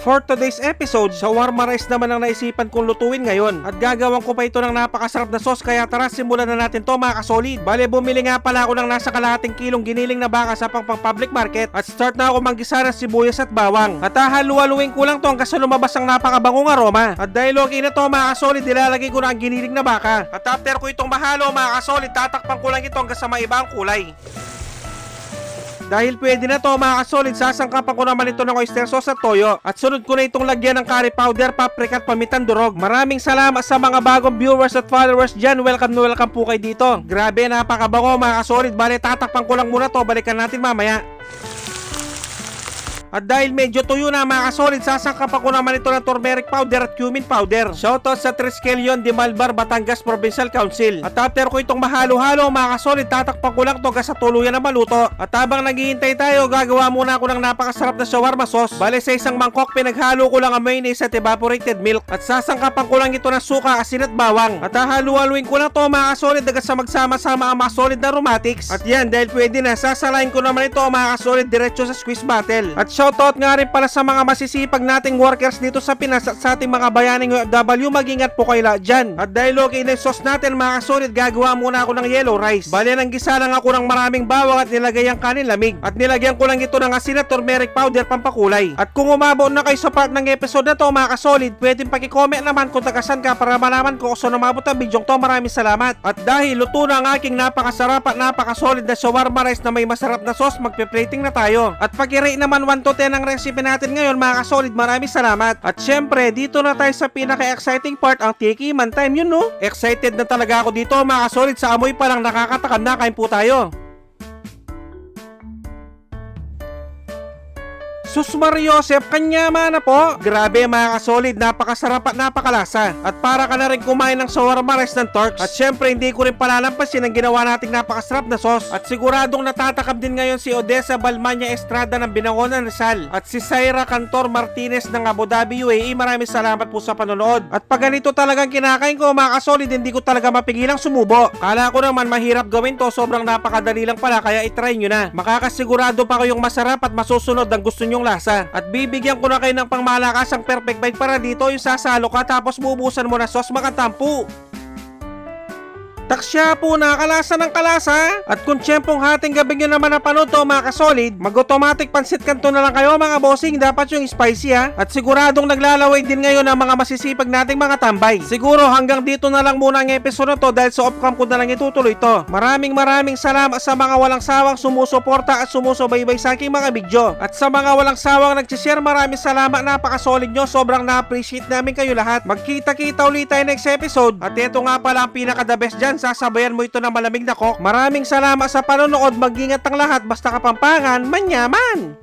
For today's episode, shawarma rice naman ang naisipan kong lutuin ngayon. At gagawin ko pa ito ng napakasarap na sauce, kaya tara simulan na natin to mga kasolid. Bale, bumili nga pala ako ng nasa kalahating kilong giniling na baka sa public market. At start na ako manggisa ng sibuyas at bawang. At hahalu-haluin ko lang to hanggang sa lumabas ang napakabangong aroma. At dahil okay na to mga kasolid, nilalagay ko na ang giniling na baka. At after ko itong mahalo mga kasolid, tatakpan ko lang ito hanggang sa maiba ang kulay. Dahil pwede na to mga kasolid, sasangkapan ko naman ito ng oyster sauce at toyo. At sunod ko na itong lagyan ng curry powder, paprika at pamitang durog. Maraming salamat sa mga bagong viewers at followers dyan. Welcome na welcome po kayo dito. Grabe, napakabango mga kasolid. Bale, tatakpan ko lang muna to. Balikan natin mamaya. At dahil medyo tuyo na mga kasolid, sasangkapan ko naman ito ng turmeric powder at cumin powder. Shoutout sa Triskelion de Malvar, Batangas Provincial Council. At after ko itong mahalo-halo mga kasolid, tatakpan ko lang ito hanggang sa tuluyan na maluto. At habang naghihintay tayo, gagawa muna ako ng napakasarap na shawarma sauce. Bale, sa isang mangkok, pinaghalo ko lang ang mayonnaise at evaporated milk. At sasangkapan ko lang ito ng suka, asin at bawang. At hahalu-haluin ko lang ito mga kasolid hanggang sa magsama-sama ang mga solid na aromatics. At yan, dahil pwede na, sasalain ko naman ito mga kasolid diretso sa squeeze bottle. At shoutout nga rin pala sa mga masisipag nating workers dito sa Pinas at sa ating mga bayaning OFW, mag-ingat po kayo lahat dyan. At dahil okay na yung sauce natin mga kasolid, gagawa muna ako ng yellow rice. Bale, nang gisa lang ako ng maraming bawang at nilagay ang kanin lamig. At nilagyan ko lang ito ng asin at turmeric powder pampakulay. At kung umabot na kayo sa part ng episode na to mga kasolid, pwedeng paki-comment naman kung tagasan ka para malaman ko kung saan umabot ang video to. Maraming salamat. At dahil luto na ang aking napakasarap at napakasolid na shawarma rice na may masarap na sauce, magpe-plating na tayo. At pag-rate naman 1 to 10 ang recipe natin ngayon mga kasolid, maraming salamat. At syempre, dito na tayo sa pinaka-exciting part, ang tikiman time, yun no? Excited na talaga ako dito mga kasolid, sa amoy pa lang nakakatakam na. Kain po tayo. Sus Mariosep, kanyama na po. Grabe mga kasolid, napakasarap at napakalasa. At para ka na rin kumain ng shawarma rice ng Turks. At syempre, hindi ko rin palalampasin ang ginawa nating napakasarap na sauce. At siguradong natatakam din ngayon si Odessa Balmanya Estrada ng Binangonan Rizal. At si Zaira Cantor Martinez ng Abu Dhabi, UAE. Maraming salamat po sa panonood. At pag ganito talagang kinakain ko mga kasolid, hindi ko talaga mapigilang sumubo. Kala ko naman mahirap gawin to, sobrang napakadali lang pala, kaya itry nyo na. Makakasigurado pa kayong masarap at masusunod ang gusto nyo lasa. At bibigyan ko na kayo ng pangmalakasang perfect bite para dito yung sasalo ka tapos bubusan mo na sauce, makatampu. Taksya po, nakalasa ng kalasa. At kung tiyempong hating gabi nyo naman napanood to mga kasolid, mag-automatic pansit kanto na lang kayo mga bossing. Dapat yung spicy ha. At siguradong naglalaway din ngayon ang mga masisipag nating mga tambay. Siguro hanggang dito na lang muna ang episode na to dahil sa off-cam ko na lang itutuloy to. Maraming salamat sa mga walang sawang sumusuporta at sumusubaybay sa aking mga video. At sa mga walang sawang nagsishare, maraming salamat, napakasolid nyo. Sobrang na-appreciate namin kayo lahat. Magkita-kita ulit tayo next episode. At ito nga pala ang pinaka-the best dyan, sasabayan mo ito ng malamig na coke. Maraming salamat sa panonood. Mag-ingat ang lahat, basta Kapampangan manyaman.